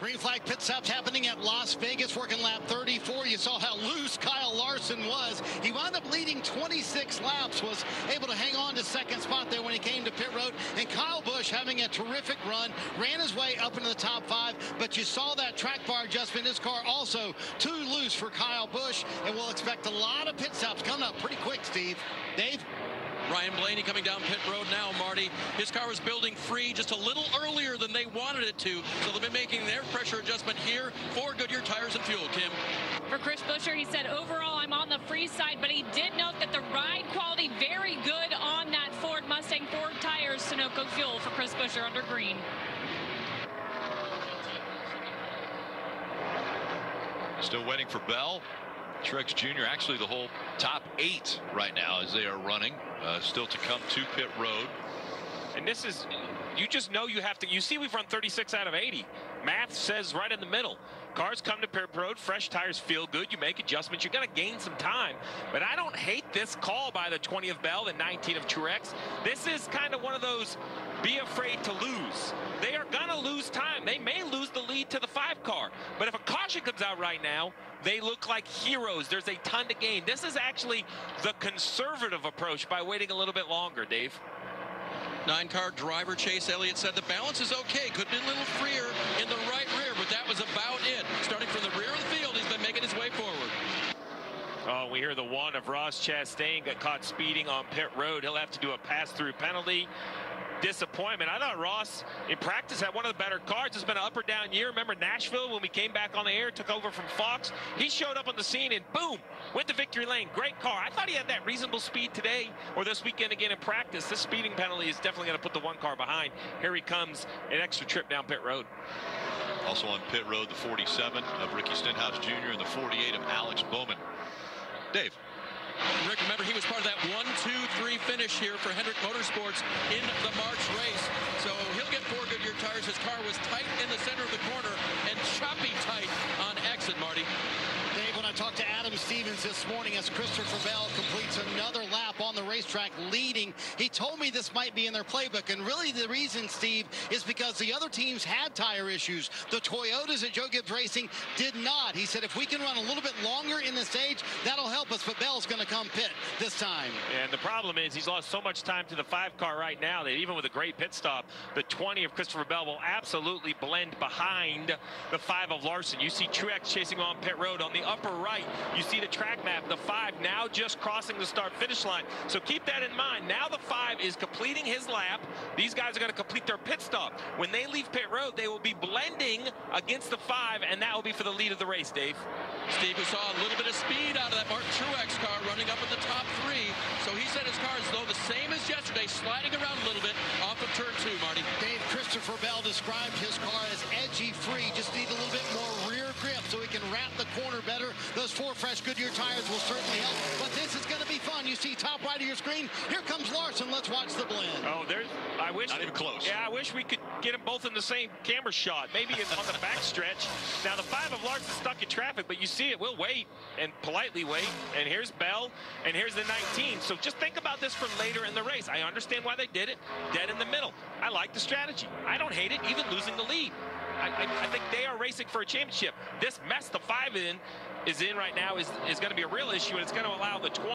Green flag pit stops happening at Las Vegas, working lap 34. You saw how loose Kyle Larson was. He wound up leading 26 laps, was able to hang on to second spot there when he came to pit road. And Kyle Busch having a terrific run, ran his way up into the top 5, but you saw that track bar adjustment. His car also too loose for Kyle Busch, and we'll expect a lot of pit stops coming up pretty quick, Steve. Dave? Ryan Blaney coming down pit road now, Marty. His car was building free just a little earlier than they wanted it to, so they've been making their pressure adjustment here for Goodyear Tires and Fuel. Kim? For Chris Buescher, he said, overall, I'm on the free side, but he did note that the ride quality very good on that Ford Mustang Ford tires, Sunoco Fuel for Chris Buescher under green. Still waiting for Bell. Truex Jr. actually the whole top 8 right now as they are running. Still to come to pit road. And this is, you just know you have to, you see we've run 36 out of 80. Math says right in the middle. Cars come to pit road, fresh tires feel good, you make adjustments, you're going to gain some time. But I don't hate this call by the 20 of Bell, the 19 of Truex. This is kind of one of those be afraid to lose. They are going to lose time. They may lose the lead to the 5 car. But if a caution comes out right now, they look like heroes. There's a ton to gain. This is actually the conservative approach by waiting a little bit longer, Dave. 9-car driver Chase Elliott said the balance is okay. Could be a little freer in the right rear, but that was about it. Starting from the rear of the field, he's been making his way forward. Oh, we hear the one of Ross Chastain got caught speeding on pit road. He'll have to do a pass-through penalty. Disappointment. I thought Ross in practice had one of the better cars. It's been an up or down year. Remember Nashville when we came back on the air, took over from Fox? He showed up on the scene and boom, went to victory lane. Great car. I thought he had that reasonable speed today or this weekend again in practice. This speeding penalty is definitely going to put the 1 car behind. Here he comes, an extra trip down pit road. Also on pit road, the 47 of Ricky Stenhouse Jr. and the 48 of Alex Bowman. Dave? Rick, remember, he was part of that 1-2-3 finish here for Hendrick Motorsports in the March race. So he'll get 4 Goodyear tires. His car was tight in the center of the corner and choppy tight on exit, Marty. Dave, when I talked to Adam Stevens this morning as Christopher Bell completes another lap on the racetrack leading, he told me this might be in their playbook. And really the reason, Steve, is because the other teams had tire issues. The Toyotas at Joe Gibbs Racing did not. He said if we can run a little bit longer in the stage, that'll help us. But Bell's going to come pit this time. And the problem is he's lost so much time to the 5 car right now that even with a great pit stop, the 20 of Christopher Bell will absolutely blend behind the 5 of Larson. You see Truex chasing him on pit road. On the upper right, you see the track map, the 5 now just crossing the start-finish line. So keep that in mind. Now the 5 is completing his lap. These guys are going to complete their pit stop. When they leave pit road, they will be blending against the 5, and that will be for the lead of the race, Dave. Steve, who saw a little bit of speed out of that Martin Truex car running up in the top 3. So he said his car is though the same as yesterday, sliding around a little bit off of turn 2, Marty. Dave, Christopher Bell described his car as edgy free. Just need a little bit more rear grip so he can wrap the corner better. Those 4 fresh Goodyear tires will certainly help. But this is going to be fun. You see top right of your screen. Here comes Larson. Let's watch the blend. Oh, I wish. Not even close. Yeah, I wish we could get them both in the same camera shot. Maybe on the back stretch. Now the 5 of Larson stuck in traffic, but you see it. We'll wait and politely wait. And here's Bell, and here's the 19. So just think about this for later in the race. I understand why they did it. Dead in the middle. I like the strategy. I don't hate it, even losing the lead. I think they are racing for a championship. This mess the 5 is in right now is going to be a real issue, and it's going to allow the 20